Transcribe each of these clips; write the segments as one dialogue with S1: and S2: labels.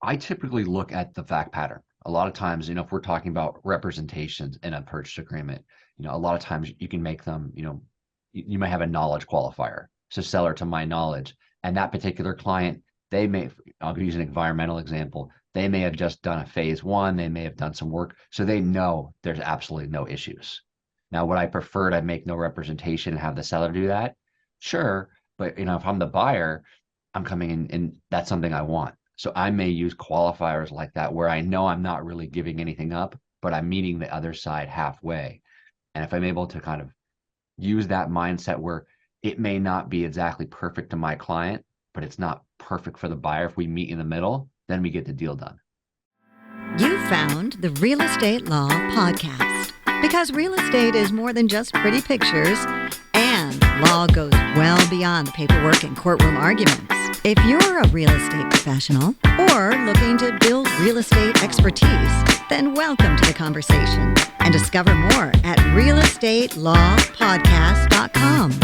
S1: I typically look at the fact pattern. A lot of times, if we're talking about representations in a purchase agreement, a lot of times you can make them, you might have a knowledge qualifier. So seller to my knowledge, and that particular client, I'll use an environmental example. They may have just done a phase one, they may have done some work, so they know there's absolutely no issues. Now, would I prefer to make no representation and have the seller do that? Sure, but if I'm the buyer, I'm coming in and that's something I want. So I may use qualifiers like that where I know I'm not really giving anything up, but I'm meeting the other side halfway. And if I'm able to kind of use that mindset where it may not be exactly perfect to my client, but it's not perfect for the buyer, if we meet in the middle, then we get the deal done.
S2: You found the Real Estate Law Podcast because real estate is more than just pretty pictures, and law goes well beyond the paperwork and courtroom arguments. If you're a real estate professional or looking to build real estate expertise, then welcome to the conversation and discover more at realestatelawpodcast.com.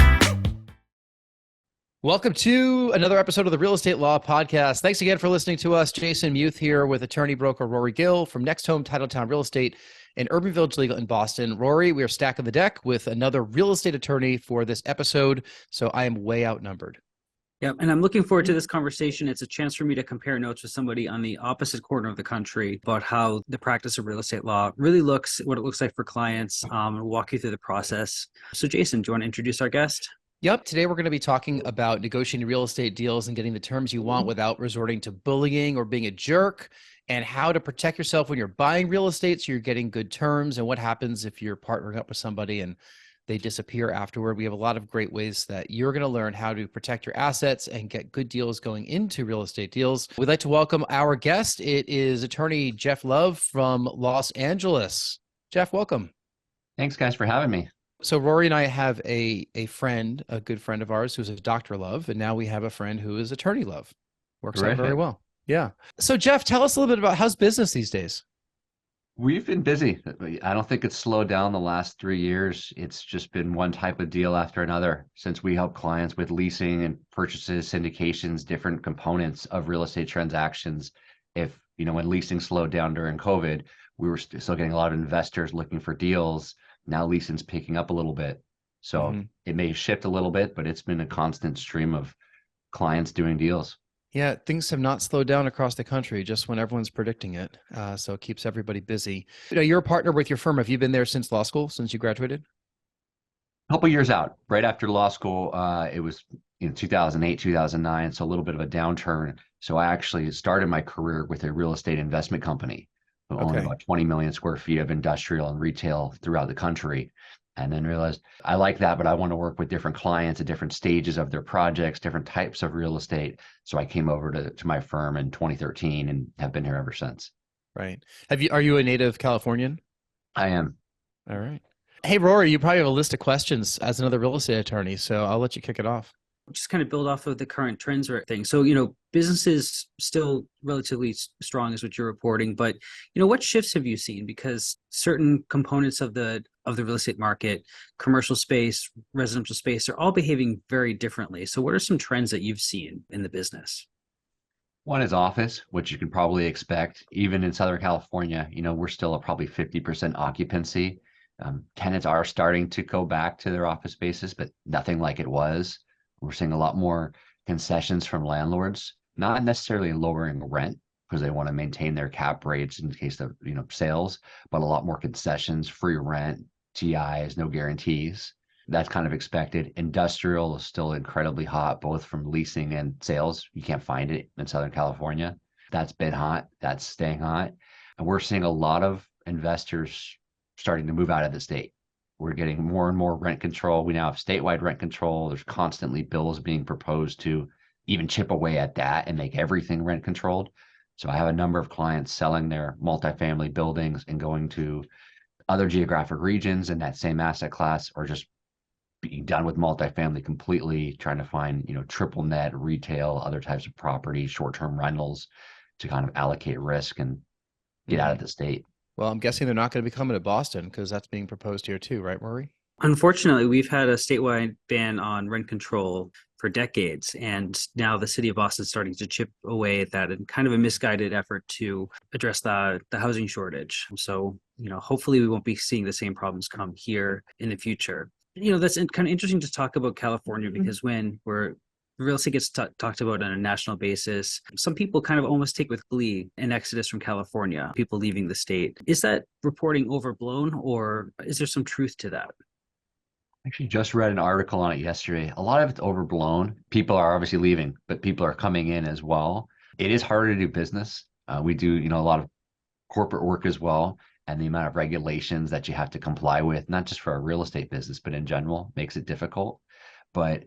S3: Welcome to another episode of the Real Estate Law Podcast. Thanks again for listening to us. Jason Muth here with attorney broker Rory Gill from Next Home Titletown Real Estate and Urban Village Legal in Boston. Rory, we are stacking the deck with another real estate attorney for this episode, so I am way outnumbered.
S4: Yeah, and I'm looking forward to this conversation. It's a chance for me to compare notes with somebody on the opposite corner of the country about how the practice of real estate law really looks, what it looks like for clients, and walk you through the process. So Jason, do you want to introduce our guest?
S3: Yep. Today we're going to be talking about negotiating real estate deals and getting the terms you want without resorting to bullying or being a jerk, and how to protect yourself when you're buying real estate so you're getting good terms, and what happens if you're partnering up with somebody and they disappear afterward. We have a lot of great ways that you're going to learn how to protect your assets and get good deals going into real estate deals. We'd like to welcome our guest. It is attorney Jeff Love from Los Angeles. Jeff, welcome.
S1: Thanks, guys, for having me.
S3: So Rory and I have a friend, a good friend of ours who's a Dr. Love, and now we have a friend who is attorney Love. Works out very well. Yeah. So Jeff, tell us a little bit about how's business these days?
S1: We've been busy. I don't think it's slowed down the last 3 years. It's just been one type of deal after another since we help clients with leasing and purchases, syndications, different components of real estate transactions. If, when leasing slowed down during COVID, we were still getting a lot of investors looking for deals. Now leasing's picking up a little bit. So It may shift a little bit, but it's been a constant stream of clients doing deals.
S3: Yeah, things have not slowed down across the country, just when everyone's predicting it. So it keeps everybody busy. You're a partner with your firm. Have you been there since law school, since you graduated?
S1: A couple years out, right after law school. It was in 2008, 2009, so a little bit of a downturn. So I actually started my career with a real estate investment company, owning about 20 million square feet of industrial and retail throughout the country. And then realized I like that, but I want to work with different clients at different stages of their projects, different types of real estate. So I came over to my firm in 2013 and have been here ever since.
S3: Right. Are you a native Californian?
S1: I am.
S3: All right. Hey, Rory, you probably have a list of questions as another real estate attorney, so I'll let you kick it off.
S4: Just kind of build off of the current trends or thing. So, business is still relatively strong is what you're reporting, but, what shifts have you seen? Because certain components of the real estate market, commercial space, residential space, are all behaving very differently. So what are some trends that you've seen in the business?
S1: One is office, which you can probably expect. Even in Southern California, we're still at probably 50% occupancy. Tenants are starting to go back to their office spaces, but nothing like it was. We're seeing a lot more concessions from landlords, not necessarily lowering rent because they want to maintain their cap rates in case of, sales, but a lot more concessions, free rent, TIs, no guarantees. That's kind of expected. Industrial is still incredibly hot, both from leasing and sales. You can't find it in Southern California. That's been hot. That's staying hot. And we're seeing a lot of investors starting to move out of the state. We're getting more and more rent control. We now have statewide rent control. There's constantly bills being proposed to even chip away at that and make everything rent controlled. So I have a number of clients selling their multifamily buildings and going to other geographic regions in that same asset class, or just being done with multifamily completely, trying to find, triple net retail, other types of property, short-term rentals to kind of allocate risk and get out of the state.
S3: Well, I'm guessing they're not going to be coming to Boston because that's being proposed here too, right, Rory?
S4: Unfortunately, we've had a statewide ban on rent control for decades. And now the city of Boston is starting to chip away at that in kind of a misguided effort to address the housing shortage. So, hopefully we won't be seeing the same problems come here in the future. That's kind of interesting to talk about California, because when real estate gets talked about on a national basis, some people kind of almost take with glee an exodus from California, people leaving the state. Is that reporting overblown, or is there some truth to that?
S1: Actually, just read an article on it yesterday. A lot of it's overblown. People are obviously leaving, but people are coming in as well. It is harder to do business. We do, a lot of corporate work as well, and the amount of regulations that you have to comply with, not just for a real estate business, but in general, makes it difficult. But,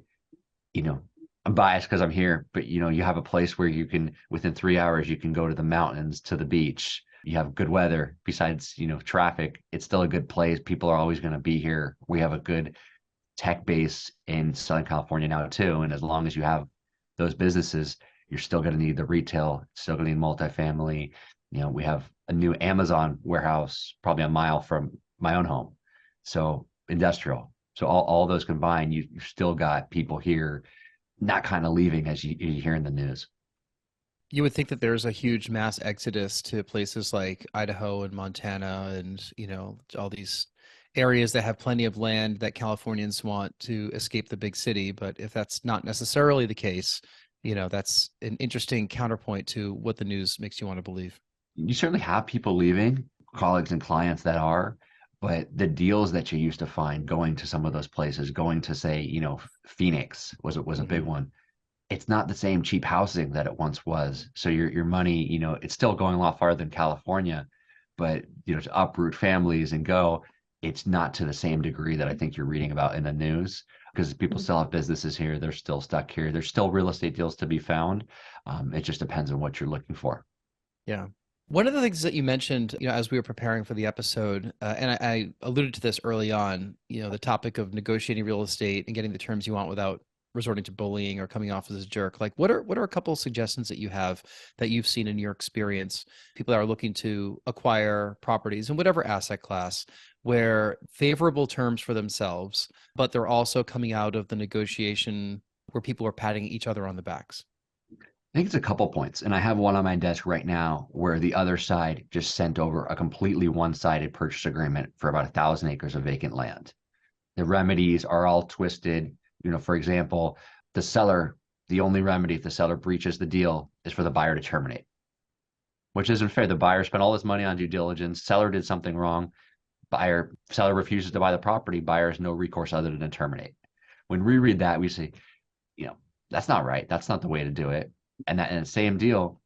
S1: I'm biased because I'm here, but you have a place where you can, within 3 hours, you can go to the mountains, to the beach. You have good weather. Besides, traffic, it's still a good place. People are always going to be here. We have a good tech base in Southern California now too. And as long as you have those businesses, you're still going to need the retail, still going to need multifamily. We have a new Amazon warehouse probably a mile from my own home. So industrial. So all those combined, you've still got people here not kind of leaving as you hear in the news.
S3: You would think that there's a huge mass exodus to places like Idaho and Montana and, all these areas that have plenty of land that Californians want to escape the big city. But if that's not necessarily the case, that's an interesting counterpoint to what the news makes you want to believe.
S1: You certainly have people leaving, colleagues and clients that are, but the deals that you used to find going to some of those places, going to say, Phoenix was a big one. It's not the same cheap housing that it once was. So your money, it's still going a lot farther than California, but to uproot families and go, it's not to the same degree that I think you're reading about in the news, because people still have businesses here. They're still stuck here. There's still real estate deals to be found. It just depends on what you're looking for.
S3: Yeah. One of the things that you mentioned, as we were preparing for the episode, and I alluded to this early on, the topic of negotiating real estate and getting the terms you want without resorting to bullying or coming off as a jerk. Like, what are a couple of suggestions that you have that you've seen in your experience, people that are looking to acquire properties in whatever asset class, where favorable terms for themselves, but they're also coming out of the negotiation where people are patting each other on the backs?
S1: I think it's a couple points, and I have one on my desk right now where the other side just sent over a completely one-sided purchase agreement for about 1,000 acres of vacant land. The remedies are all twisted. For example, the only remedy if the seller breaches the deal is for the buyer to terminate, which isn't fair. The buyer spent all his money on due diligence. Seller did something wrong. Seller refuses to buy the property. Buyer has no recourse other than to terminate. When we read that, we say, that's not right. That's not the way to do it. And that in the same deal,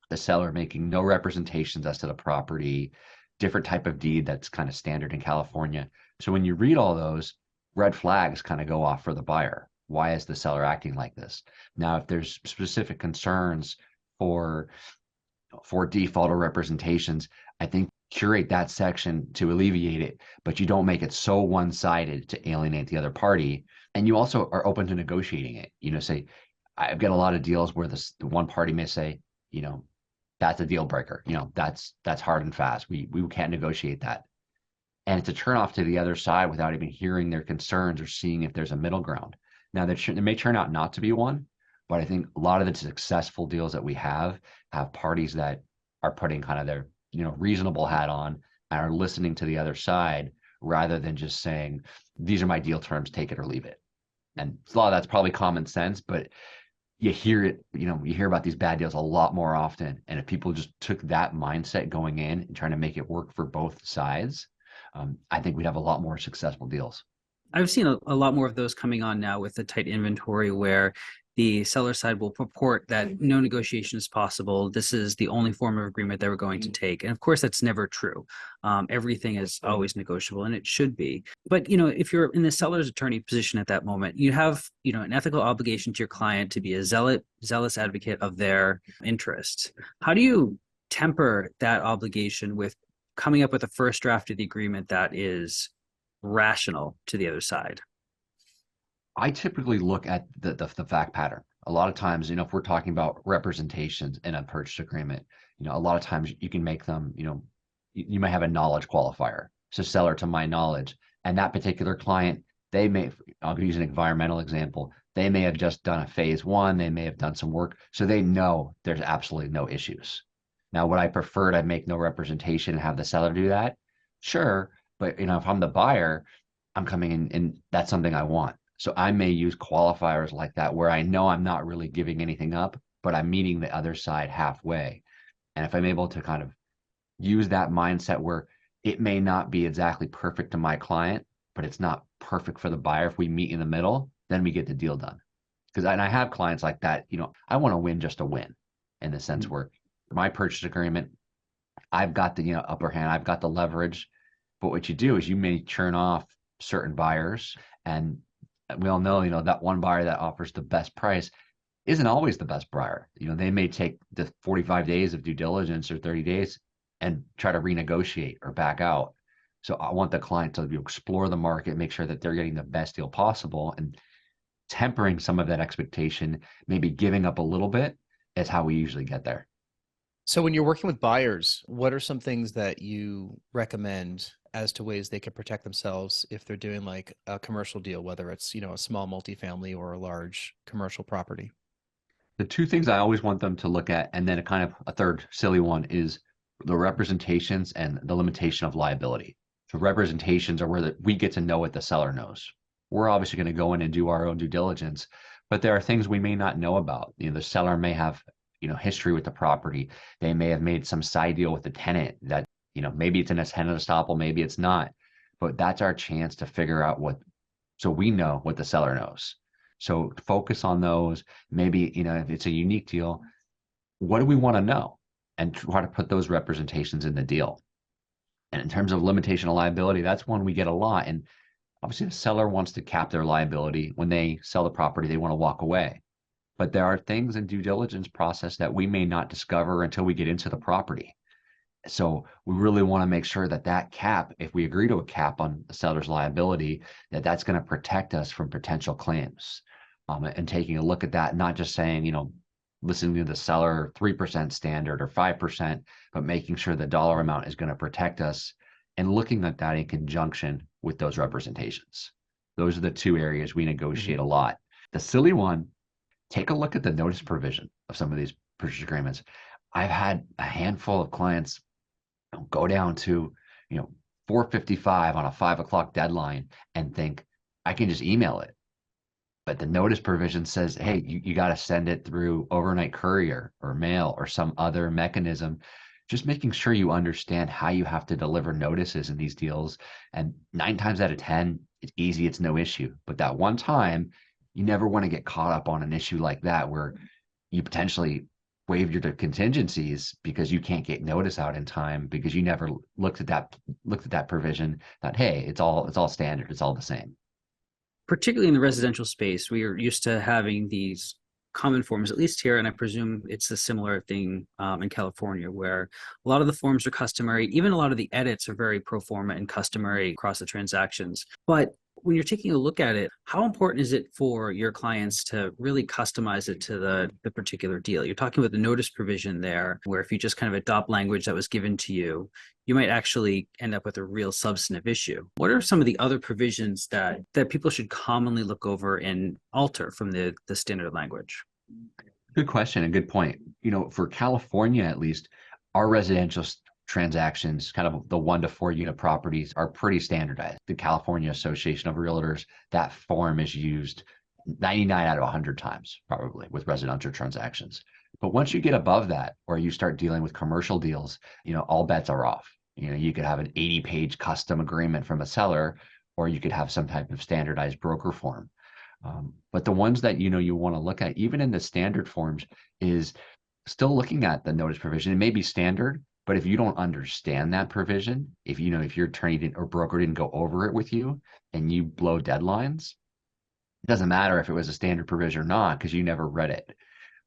S1: the seller making no representations as to the property, different type of deed that's kind of standard in California. So when you read all those, red flags kind of go off for the buyer. Why is the seller acting like this? Now, if there's specific concerns for default or representations, I think curate that section to alleviate it, but you don't make it so one-sided to alienate the other party. And you also are open to negotiating it. Say, I've got a lot of deals where the one party may say, that's a deal breaker. That's hard and fast. We can't negotiate that. And it's a turnoff to the other side without even hearing their concerns or seeing if there's a middle ground. Now, there may turn out not to be one, but I think a lot of the successful deals that we have parties that are putting kind of their reasonable hat on and are listening to the other side rather than just saying, these are my deal terms, take it or leave it. And a lot of that's probably common sense, but you hear it, you hear about these bad deals a lot more often. And if people just took that mindset going in and trying to make it work for both sides, I think we'd have a lot more successful deals.
S4: I've seen a lot more of those coming on now with the tight inventory, where the seller side will purport that no negotiation is possible. This is the only form of agreement that we're going to take. And of course, that's never true. Everything is always negotiable, and it should be. But, if you're in the seller's attorney position at that moment, you have, an ethical obligation to your client to be a zealous advocate of their interests. How do you temper that obligation with coming up with a first draft of the agreement that is rational to the other side?
S1: I typically look at the fact pattern. A lot of times, if we're talking about representations in a purchase agreement, a lot of times you can make them, you might have a knowledge qualifier. So seller to my knowledge, and that particular client, I'll use an environmental example. They may have just done a phase one, they may have done some work, so they know there's absolutely no issues. Now, would I prefer to make no representation and have the seller do that? Sure, but if I'm the buyer, I'm coming in and that's something I want. So I may use qualifiers like that where I know I'm not really giving anything up, but I'm meeting the other side halfway. And if I'm able to kind of use that mindset where it may not be exactly perfect to my client, but it's not perfect for the buyer. If we meet in the middle, then we get the deal done. Because I have clients like that, I want to win just to win in the sense where my purchase agreement, I've got the upper hand, I've got the leverage. But what you do is you may churn off certain buyers, and we all know, that one buyer that offers the best price isn't always the best buyer. They may take the 45 days of due diligence or 30 days and try to renegotiate or back out. So I want the client to explore the market, make sure that they're getting the best deal possible, and tempering some of that expectation, maybe giving up a little bit is how we usually get there.
S3: So when you're working with buyers, what are some things that you recommend as to ways they can protect themselves if they're doing like a commercial deal, whether it's, a small multifamily or a large commercial property?
S1: The two things I always want them to look at, and then a third silly one, is the representations and the limitation of liability. So representations are where we get to know what the seller knows. We're obviously going to go in and do our own due diligence, but there are things we may not know about. The seller may have history with the property. They may have made some side deal with the tenant that, maybe it's in a tenant estoppel, maybe it's not. But that's our chance to figure out so we know what the seller knows. So focus on those. Maybe, if it's a unique deal, what do we want to know? And try to put those representations in the deal. And in terms of limitation of liability, that's one we get a lot. And obviously the seller wants to cap their liability. When they sell the property, they want to walk away. But there are things in due diligence process that we may not discover until we get into the property. So we really want to make sure that cap, if we agree to a cap on the seller's liability, that's going to protect us from potential claims. And taking a look at that, not just saying, listening to the seller 3% standard or 5%, but making sure the dollar amount is going to protect us and looking at that in conjunction with those representations. Those are the two areas we negotiate a lot. The silly one, take a look at the notice provision of some of these purchase agreements. I've had a handful of clients go down to, 4:55 on a 5 o'clock deadline and think I can just email it. But the notice provision says, hey, you got to send it through overnight courier or mail or some other mechanism. Just making sure you understand how you have to deliver notices in these deals. And 9 times out of 10, it's easy, it's no issue. But that one time, you never want to get caught up on an issue like that where you potentially waive your contingencies because you can't get notice out in time because you never looked at that provision. That hey, it's all standard, it's all the same.
S4: Particularly in the residential space, we are used to having these common forms, at least here, and I presume it's a similar thing in California, where a lot of the forms are customary. Even a lot of the edits are very pro forma and customary across the transactions. But when you're taking a look at it, how important is it for your clients to really customize it to the particular deal? You're talking about the notice provision there, where if you just kind of adopt language that was given to you, you might actually end up with a real substantive issue. What are some of the other provisions that people should commonly look over and alter from the standard language?
S1: Good question and good point. For California, at least, our residential transactions, kind of the 1 to 4 unit properties, are pretty standardized. The California Association of Realtors, that form is used 99 out of 100 times, probably, with residential transactions. But once you get above that, or you start dealing with commercial deals, all bets are off. You could have an 80-page custom agreement from a seller, or you could have some type of standardized broker form. But the ones that you want to look at, even in the standard forms, is still looking at the notice provision. It may be standard, but if you don't understand that provision, if your attorney or broker didn't go over it with you and you blow deadlines, it doesn't matter if it was a standard provision or not because you never read it.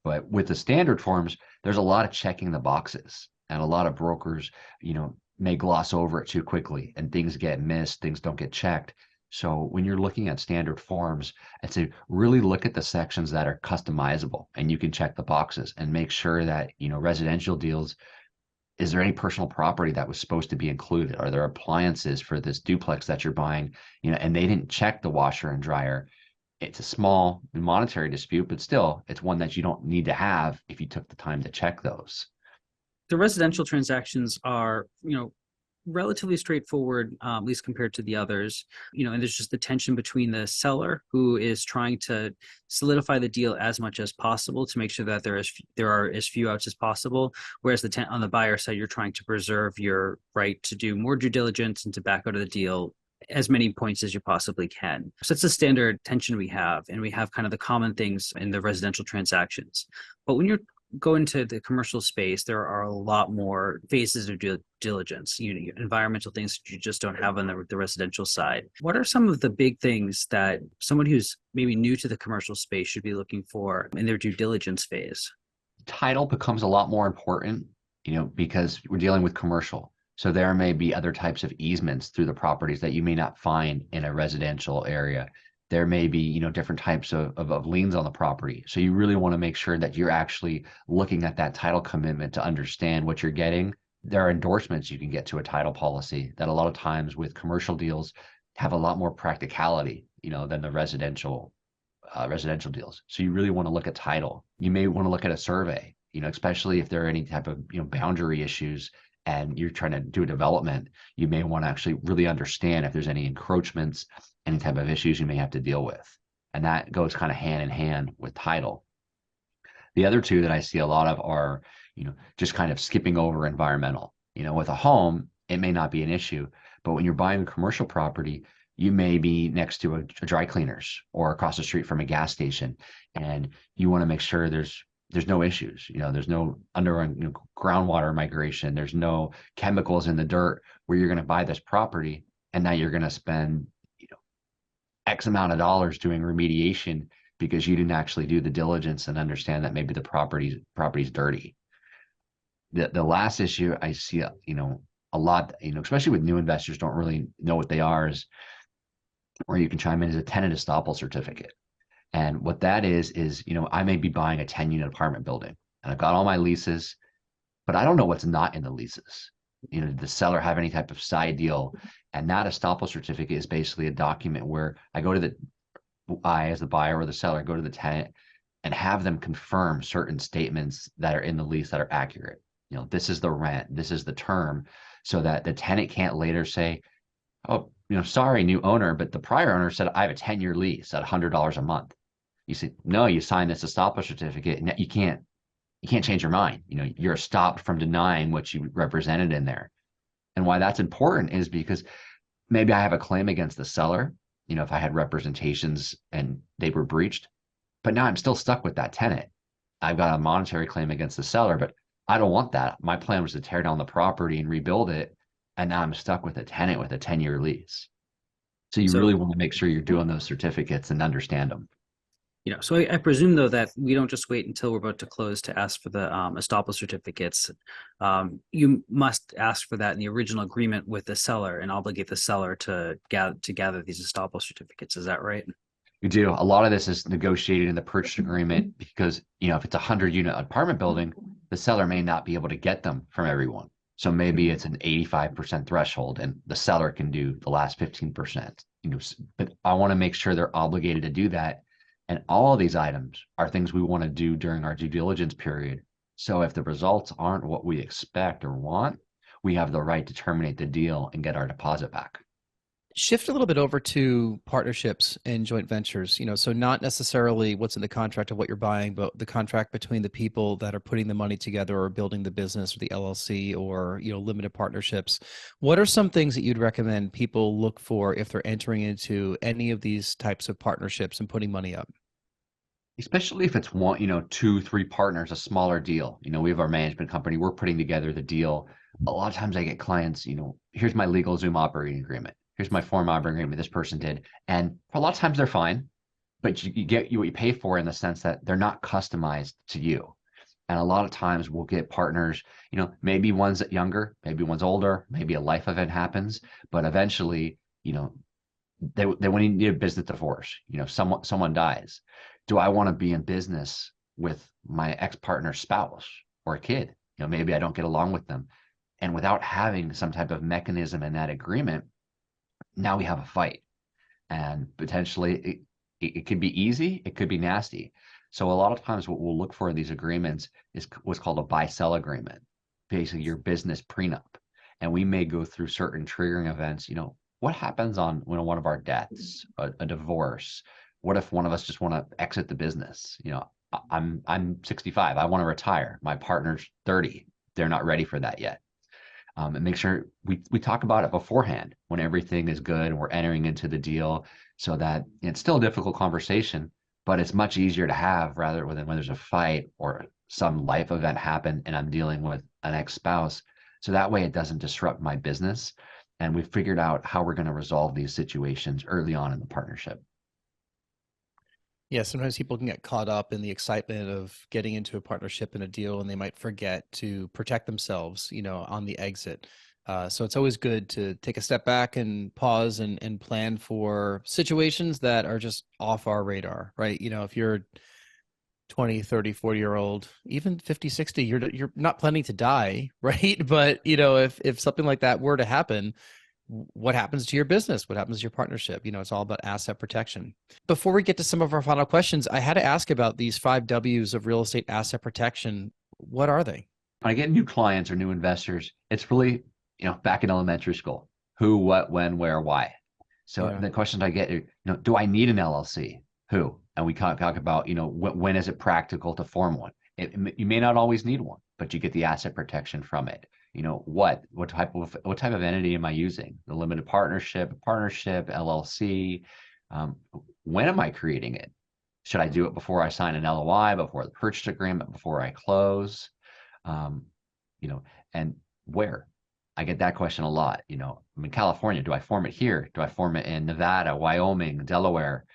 S1: But with the standard forms, there's a lot of checking the boxes, and a lot of brokers, may gloss over it too quickly and things get missed, things don't get checked. So when you're looking at standard forms, I'd say really look at the sections that are customizable and you can check the boxes and make sure that, residential deals, is there any personal property that was supposed to be included? Are there appliances for this duplex that you're buying, and they didn't check the washer and dryer? It's a small monetary dispute, but still, it's one that you don't need to have if you took the time to check those.
S4: The residential transactions are, relatively straightforward, at least compared to the others. And there's just the tension between the seller who is trying to solidify the deal as much as possible to make sure that there are as few outs as possible, whereas on the buyer side, you're trying to preserve your right to do more due diligence and to back out of the deal as many points as you possibly can. So it's a standard tension we have, and we have kind of the common things in the residential transactions. But when you're go into the commercial space, there are a lot more phases of due diligence, environmental things that you just don't have on the residential side. What are some of the big things that someone who's maybe new to the commercial space should be looking for in their due diligence phase?
S1: Title becomes a lot more important, because we're dealing with commercial. So there may be other types of easements through the properties that you may not find in a residential area. There may be, different types of liens on the property. So you really want to make sure that you're actually looking at that title commitment to understand what you're getting. There are endorsements you can get to a title policy that a lot of times with commercial deals have a lot more practicality, than the residential deals. So you really want to look at title. You may want to look at a survey, especially if there are any type of, boundary issues and you're trying to do a development. You may want to actually really understand if there's any encroachments, any type of issues you may have to deal with. And that goes kind of hand in hand with title. The other two that I see a lot of are, just kind of skipping over environmental. With a home, it may not be an issue, but when you're buying a commercial property, you may be next to a dry cleaners or across the street from a gas station, and you want to make sure there's no issues. There's no groundwater migration. There's no chemicals in the dirt where you're going to buy this property and now you're going to spend X amount of dollars doing remediation because you didn't actually do the diligence and understand that maybe the property's dirty. The last issue I see, a lot, especially with new investors don't really know what they are, is where you can chime in, is a tenant estoppel certificate. And what that is, I may be buying a 10-unit apartment building and I've got all my leases, but I don't know what's not in the leases. Did the seller have any type of side deal? And that estoppel certificate is basically a document where I, as the buyer or the seller, go to the tenant and have them confirm certain statements that are in the lease that are accurate. This is the rent, this is the term, so that the tenant can't later say, oh, sorry, new owner, but the prior owner said I have a 10-year lease at $100 a month. You say, no, you signed this estoppel certificate, and you can't change your mind. You're stopped from denying what you represented in there. And why that's important is because maybe I have a claim against the seller, if I had representations and they were breached, but now I'm still stuck with that tenant. I've got a monetary claim against the seller, but I don't want that. My plan was to tear down the property and rebuild it, and now I'm stuck with a tenant with a 10-year lease. So you really want to make sure you're doing those certificates and understand them.
S4: So I presume, though, that we don't just wait until we're about to close to ask for the estoppel certificates. You must ask for that in the original agreement with the seller and obligate the seller to gather these estoppel certificates. Is that right?
S1: You do. A lot of this is negotiated in the purchase agreement because, if it's a 100-unit apartment building, the seller may not be able to get them from everyone. So maybe it's an 85% threshold and the seller can do the last 15%. But I want to make sure they're obligated to do that. And all of these items are things we want to do during our due diligence period. So if the results aren't what we expect or want, we have the right to terminate the deal and get our deposit back.
S3: Shift a little bit over to partnerships and joint ventures, so not necessarily what's in the contract of what you're buying, but the contract between the people that are putting the money together or building the business or the LLC or, limited partnerships. What are some things that you'd recommend people look for if they're entering into any of these types of partnerships and putting money up?
S1: Especially if it's one, 2, 3 partners, a smaller deal. We have our management company, we're putting together the deal. A lot of times I get clients, here's my legal Zoom operating agreement. Here's my form operating agreement this person did. And a lot of times they're fine, but you get what you pay for in the sense that they're not customized to you. And a lot of times we'll get partners, maybe one's younger, maybe one's older, maybe a life event happens, but eventually, they want to need a business divorce, someone dies. Do I want to be in business with my ex-partner's spouse or a kid? Maybe I don't get along with them. And without having some type of mechanism in that agreement, now we have a fight. And potentially it could be easy, it could be nasty. So a lot of times what we'll look for in these agreements is what's called a buy-sell agreement, basically your business prenup. And we may go through certain triggering events. What happens on one of our deaths, a divorce? What if one of us just want to exit the business? I'm 65. I want to retire. My partner's 30. They're not ready for that yet. And make sure we talk about it beforehand when everything is good and we're entering into the deal, so that it's still a difficult conversation, but it's much easier to have rather than when there's a fight or some life event happen and I'm dealing with an ex-spouse. So that way it doesn't disrupt my business. And we've figured out how we're going to resolve these situations early on in the partnership.
S3: Yeah, sometimes people can get caught up in the excitement of getting into a partnership and a deal, and they might forget to protect themselves, on the exit. So it's always good to take a step back and pause and plan for situations that are just off our radar, right? If you're 20, 30, 40-year-old, even 50, 60, you're not planning to die, right? But, if something like that were to happen, what happens to your business? What happens to your partnership? It's all about asset protection. Before we get to some of our final questions, I had to ask about these 5 W's of real estate asset protection. What are they?
S1: When I get new clients or new investors, it's really, back in elementary school, who, what, when, where, why. So
S3: Yeah.
S1: the questions I get, do I need an LLC? Who? And we talk about, when is it practical to form one? You may not always need one, but you get the asset protection from it. What type of entity am I using? The limited partnership, LLC. When am I creating it? Should I do it before I sign an LOI, before the purchase agreement, before I close? And where? I get that question a lot. I'm in California. Do I form it here? Do I form it in Nevada, Wyoming, Delaware?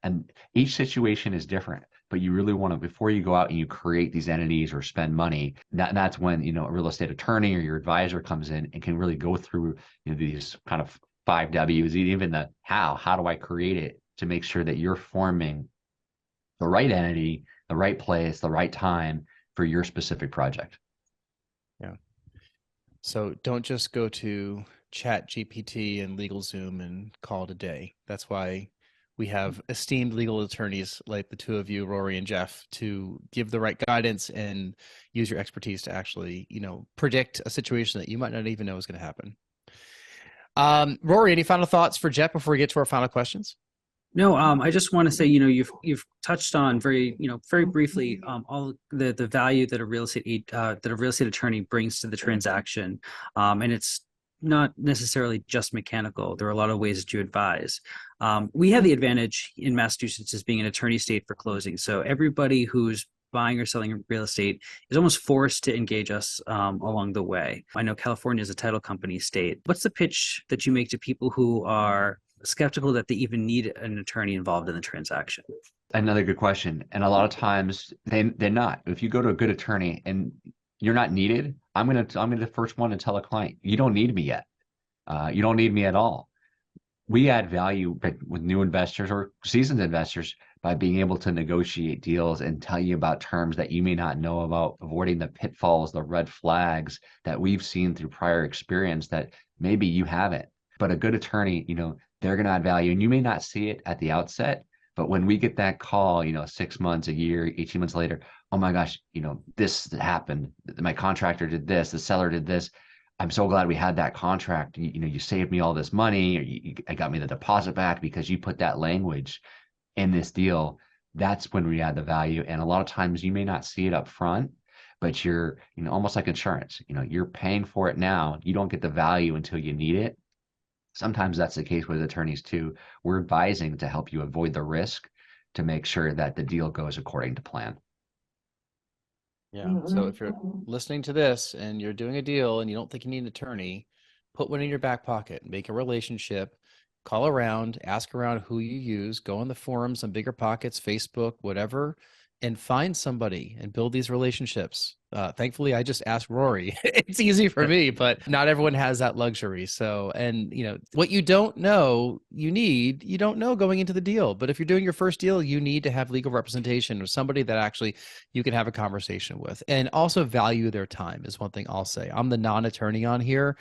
S1: And each situation is different. But you really want to, before you go out and you create these entities or spend money, that's when, a real estate attorney or your advisor comes in and can really go through, these kind of 5 W's, even the how do I create it, to make sure that you're forming the right entity, the right place, the right time for your specific project.
S3: Yeah. So don't just go to Chat GPT and LegalZoom and call it a day. That's why we have esteemed legal attorneys like the two of you, Rory and Jeff, to give the right guidance and use your expertise to actually, predict a situation that you might not even know is going to happen. Rory, any final thoughts for Jeff before we get to our final questions?
S4: No, I just want to say, you've touched on very briefly, all the value that a real estate attorney brings to the transaction, and it's not necessarily just mechanical. There are a lot of ways that you advise. We have the advantage in Massachusetts as being an attorney state for closing. So everybody who's buying or selling real estate is almost forced to engage us along the way. I know California is a title company state. What's the pitch that you make to people who are skeptical that they even need an attorney involved in the transaction?
S1: Another good question. And a lot of times they're not. If you go to a good attorney and you're not needed, I'm gonna be the first one to tell a client, you don't need me yet. You don't need me at all. We add value with new investors or seasoned investors by being able to negotiate deals and tell you about terms that you may not know about, avoiding the pitfalls, the red flags that we've seen through prior experience that maybe you haven't. But a good attorney, they're going to add value, and you may not see it at the outset, but when we get that call, 6 months, a year, 18 months later, oh my gosh, this happened. My contractor did this, the seller did this. I'm so glad we had that contract. You saved me all this money, or I got me the deposit back because you put that language in this deal. That's when we add the value. And a lot of times you may not see it up front, but you're, almost like insurance, you're paying for it now. You don't get the value until you need it. Sometimes that's the case with attorneys too. We're advising to help you avoid the risk, to make sure that the deal goes according to plan.
S3: Yeah. So if you're listening to this and you're doing a deal and you don't think you need an attorney, put one in your back pocket, make a relationship, call around, ask around who you use, go on the forums on Bigger Pockets, Facebook, whatever, and find somebody and build these relationships. Thankfully, I just asked Rory. It's easy for me, but not everyone has that luxury. So, and what you don't know, you don't know going into the deal. But if you're doing your first deal, you need to have legal representation or somebody that actually you can have a conversation with, and also value their time is one thing I'll say. I'm the non-attorney on here,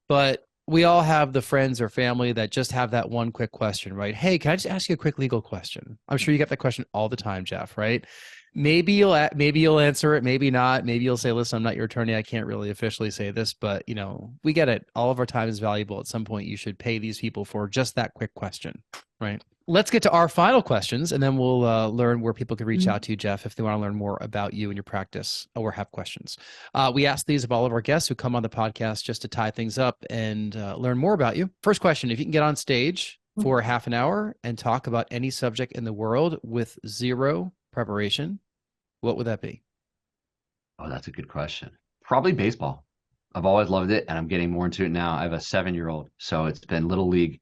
S3: but we all have the friends or family that just have that one quick question, right? Hey, can I just ask you a quick legal question? I'm sure you get that question all the time, Jeff, right? Maybe you'll answer it, maybe not. Maybe you'll say, "Listen, I'm not your attorney. I can't really officially say this, but we get it. All of our time is valuable. At some point, you should pay these people for just that quick question, right?" Let's get to our final questions, and then we'll learn where people can reach out to you, Jeff, if they want to learn more about you and your practice or have questions. We ask these of all of our guests who come on the podcast just to tie things up and learn more about you. First question, if you can get on stage for half an hour and talk about any subject in the world with zero preparation, what would that be?
S1: Oh, that's a good question. Probably baseball. I've always loved it, and I'm getting more into it now. I have a 7-year-old, so it's been little league.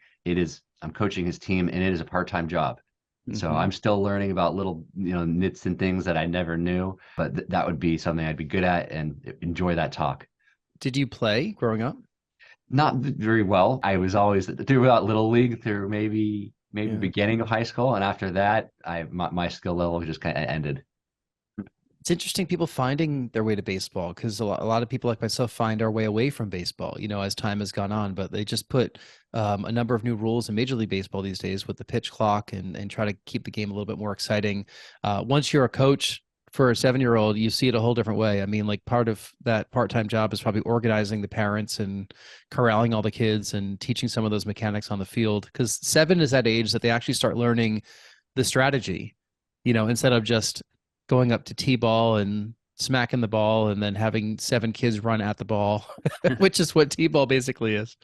S1: I'm coaching his team, and it is a part-time job. So I'm still learning about little, nits and things that I never knew, but that would be something I'd be good at and enjoy that talk.
S3: Did you play growing up?
S1: Not very well. I was always throughout little league through maybe beginning of high school, and after that, my skill level just kind of ended.
S3: It's interesting people finding their way to baseball because a lot of people like myself find our way away from baseball, as time has gone on, but they just put a number of new rules in Major League Baseball these days with the pitch clock and try to keep the game a little bit more exciting. Once you're a coach for a 7-year-old, you see it a whole different way. I mean, like part of that part-time job is probably organizing the parents and corralling all the kids and teaching some of those mechanics on the field because 7 is that age that they actually start learning the strategy, instead of just going up to T-ball and smacking the ball and then having 7 kids run at the ball, which is what T-ball basically is.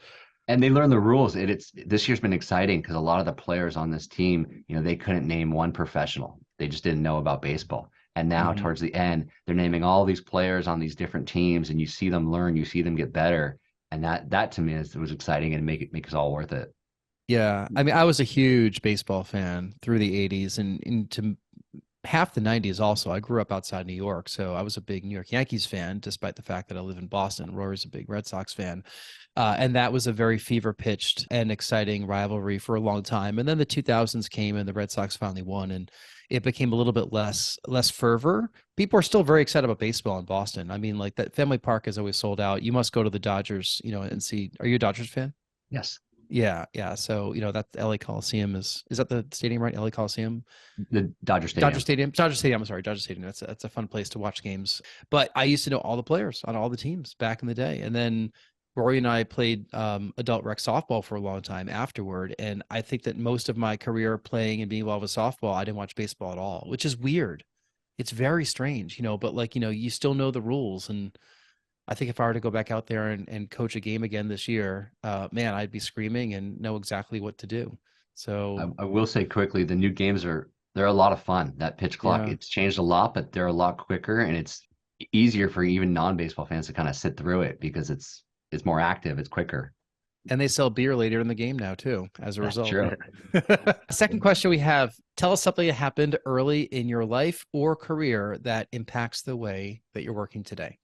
S1: And they learn the rules. This year's been exciting because a lot of the players on this team, they couldn't name one professional. They just didn't know about baseball. And now towards the end, they're naming all these players on these different teams, and you see them learn, you see them get better. And that to me was exciting and make us all worth it.
S3: Yeah. I mean, I was a huge baseball fan through the 80s and into half the 90s also. I grew up outside New York, so I was a big New York Yankees fan, despite the fact that I live in Boston. Rory's a big Red Sox fan. And that was a very fever-pitched and exciting rivalry for a long time. And then the 2000s came and the Red Sox finally won, and it became a little bit less fervor. People are still very excited about baseball in Boston. I mean, like that Fenway Park is always sold out. You must go to the Dodgers, and see. Are you a Dodgers fan?
S1: Yes.
S3: Yeah. So, that LA Coliseum is that the stadium, right? LA Coliseum?
S1: The Dodger Stadium.
S3: Dodger Stadium. I'm sorry, Dodger Stadium. That's a fun place to watch games. But I used to know all the players on all the teams back in the day. And then Rory and I played adult rec softball for a long time afterward. And I think that most of my career playing and being involved with softball, I didn't watch baseball at all, which is weird. It's very strange, but you still know the rules. And I think if I were to go back out there and coach a game again this year, man, I'd be screaming and know exactly what to do. So
S1: I will say quickly, the new games they're a lot of fun. That pitch clock, it's changed a lot, but they're a lot quicker, and it's easier for even non-baseball fans to kind of sit through it because it's more active, it's quicker.
S3: And they sell beer later in the game now too, as a result.
S1: True.
S3: Second question we have, tell us something that happened early in your life or career that impacts the way that you're working today.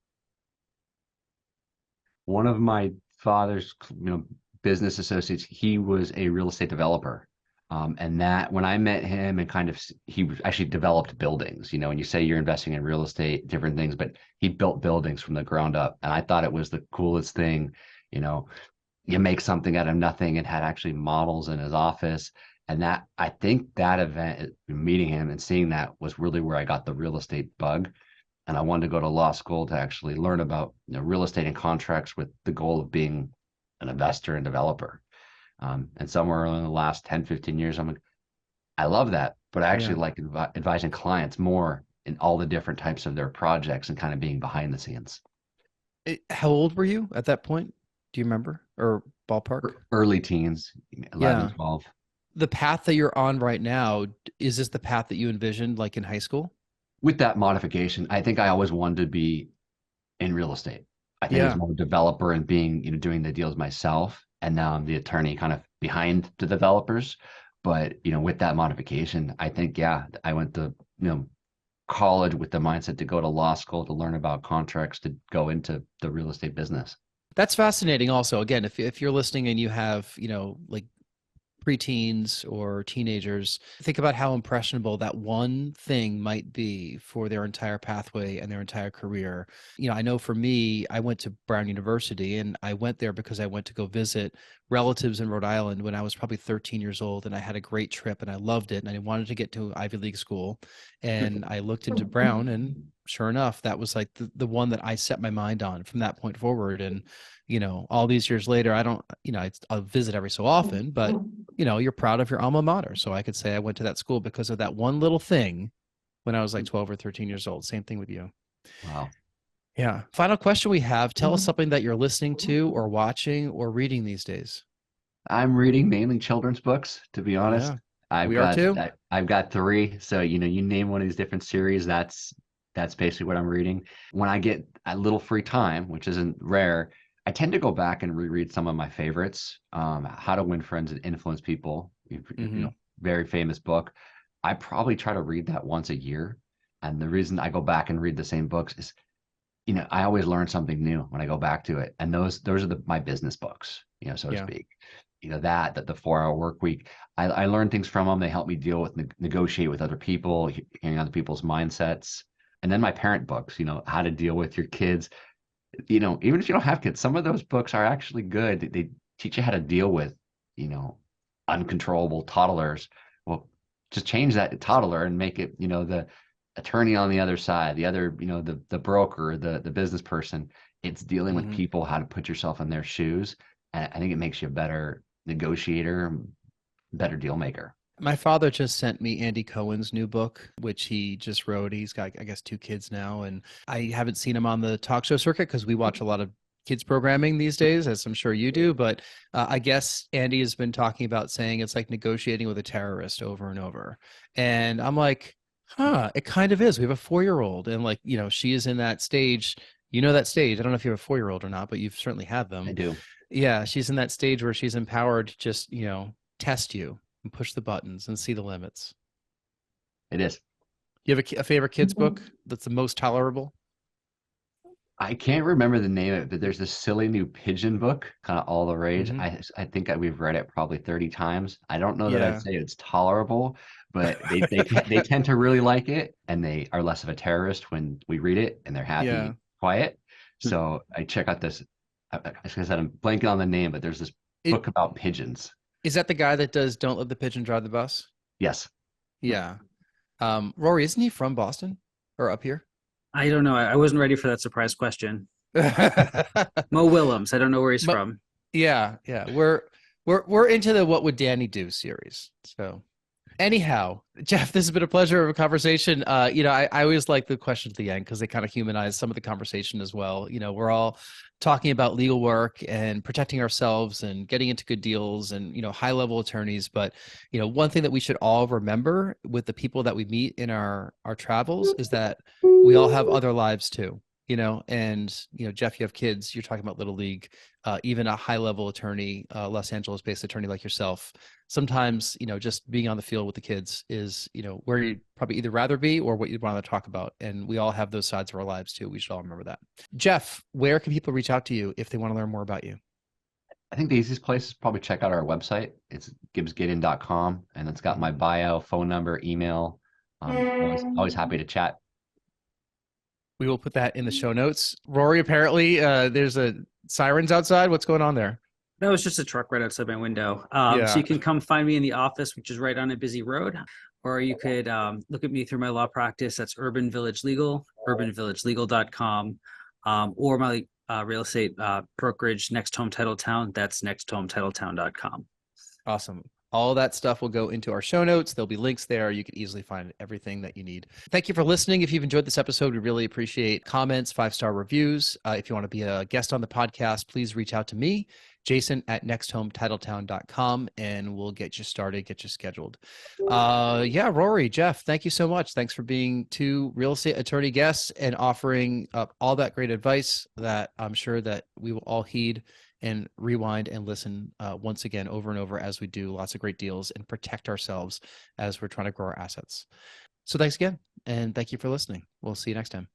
S1: One of my father's, business associates, he was a real estate developer. And that when I met him and he actually developed buildings, and you say you're investing in real estate, different things, but he built buildings from the ground up. And I thought it was the coolest thing, you make something out of nothing, and had actually models in his office. And I think that event, meeting him and seeing that, was really where I got the real estate bug. And I wanted to go to law school to actually learn about real estate and contracts with the goal of being an investor and developer. And somewhere in the last 10, 15 years, I love that, but I actually like advising clients more in all the different types of their projects and kind of being behind the scenes.
S3: How old were you at that point? Do you remember, or ballpark?
S1: Early teens, 11, 12.
S3: The path that you're on right now, is this the path that you envisioned like in high school?
S1: With that modification, I think I always wanted to be in real estate. I think I was more a developer and being, doing the deals myself. And now I'm the attorney kind of behind the developers. But, with that modification, I think, I went to, college with the mindset to go to law school to learn about contracts, to go into the real estate business.
S3: That's fascinating also. Again, if you're listening and you have, like preteens or teenagers, think about how impressionable that one thing might be for their entire pathway and their entire career. I know for me, I went to Brown University, and I went there because I went to go visit relatives in Rhode Island when I was probably 13 years old, and I had a great trip and I loved it, and I wanted to get to Ivy League school, and I looked into Brown, and sure enough, that was like the one that I set my mind on from that point forward. And all these years later, I don't, I'll visit every so often, but you're proud of your alma mater. So I could say I went to that school because of that one little thing when I was like 12 or 13 years old. Same thing with you.
S1: Wow.
S3: Yeah. Final question we have. Tell us something that you're listening to or watching or reading these days.
S1: I'm reading mainly children's books, to be honest.
S3: Yeah, we are too.
S1: I've got 3. So, you name one of these different series, that's basically what I'm reading. When I get a little free time, which isn't rare, I tend to go back and reread some of my favorites. How to Win Friends and Influence People, very famous book. I probably try to read that once a year. And the reason I go back and read the same books is, I always learn something new when I go back to it. And those are my business books, so to speak. That the 4-hour work week, I learn things from them. They help me deal with, negotiate with other people, hearing other people's mindsets. And then my parent books, how to deal with your kids. Even if you don't have kids, some of those books are actually good. They teach you how to deal with, uncontrollable toddlers. Well, just change that toddler and make it, the attorney on the other side, the other, the broker, the business person. It's dealing with people, how to put yourself in their shoes. And I think it makes you a better negotiator, better deal maker.
S3: My father just sent me Andy Cohen's new book, which he just wrote. He's got, I guess, 2 kids now. And I haven't seen him on the talk show circuit because we watch a lot of kids programming these days, as I'm sure you do. But I guess Andy has been talking about saying it's like negotiating with a terrorist over and over. And I'm like, it kind of is. We have a 4-year-old, and she is in that stage. That stage. I don't know if you have a 4-year-old or not, but you've certainly had them.
S1: I do.
S3: Yeah. She's in that stage where she's empowered to just, test you and push the buttons and see the limits.
S1: It is.
S3: You have a favorite kids book that's the most tolerable?
S1: I can't remember the name of it, but there's this silly new pigeon book, kind of all the rage. I think we've read it probably 30 times. I don't know that I'd say it's tolerable, but they tend to really like it, and they are less of a terrorist when we read it, and they're happy, quiet. So I check out this. Like I said, I'm blanking on the name, but there's this book about pigeons.
S3: Is that the guy that does "Don't Let the Pigeon Drive the Bus"?
S1: Yes.
S3: Yeah. Rory, isn't he from Boston or up here?
S4: I don't know. I wasn't ready for that surprise question. Mo Willems. I don't know where he's from.
S3: Yeah. We're into the "What Would Danny Do" series. So anyhow, Jeff, this has been a pleasure of a conversation. I always like the questions at the end because they kind of humanize some of the conversation as well. We're all talking about legal work and protecting ourselves and getting into good deals and, high level attorneys. But, one thing that we should all remember with the people that we meet in our travels is that we all have other lives too. Jeff, you have kids, you're talking about Little League, even a high level attorney, Los Angeles based attorney like yourself. Sometimes, just being on the field with the kids is, where you'd probably either rather be or what you'd want to talk about. And we all have those sides of our lives too. We should all remember that. Jeff, where can people reach out to you if they want to learn more about you?
S1: I think the easiest place is probably check out our website. It's gibbsgideon.com, and it's got my bio, phone number, email. Always happy to chat.
S3: We will put that in the show notes. Rory, apparently there's sirens outside. What's going on there?
S4: That was just a truck right outside my window. So you can come find me in the office, which is right on a busy road, or you could look at me through my law practice. That's Urban Village Legal, urbanvillagelegal.com, or my real estate brokerage, Next Home Title Town. That's nexthometitletown.com.
S3: Awesome. All that stuff will go into our show notes. There'll be links there. You can easily find everything that you need. Thank you for listening. If you've enjoyed this episode, we really appreciate comments, 5-star reviews. If you want to be a guest on the podcast, please reach out to me, Jason at nexthometitletown.com, and we'll get you started, get you scheduled. Rory, Jeff, thank you so much. Thanks for being 2 real estate attorney guests and offering up all that great advice that I'm sure that we will all heed and rewind and listen once again over and over as we do lots of great deals and protect ourselves as we're trying to grow our assets. So thanks again, and thank you for listening. We'll see you next time.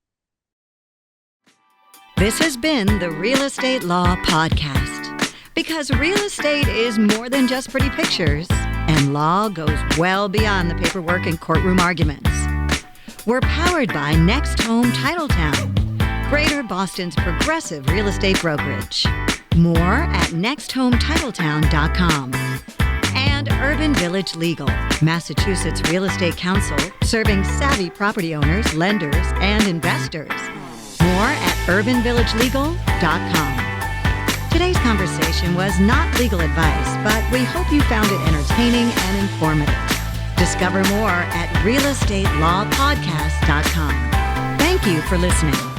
S2: This has been the Real Estate Law Podcast. Because real estate is more than just pretty pictures, and law goes well beyond the paperwork and courtroom arguments. We're powered by Next Home Titletown, Greater Boston's progressive real estate brokerage. More at nexthometitletown.com. And Urban Village Legal, Massachusetts Real Estate Counsel, serving savvy property owners, lenders, and investors. More at urbanvillagelegal.com. Today's conversation was not legal advice, but we hope you found it entertaining and informative. Discover more at realestatelawpodcast.com. Thank you for listening.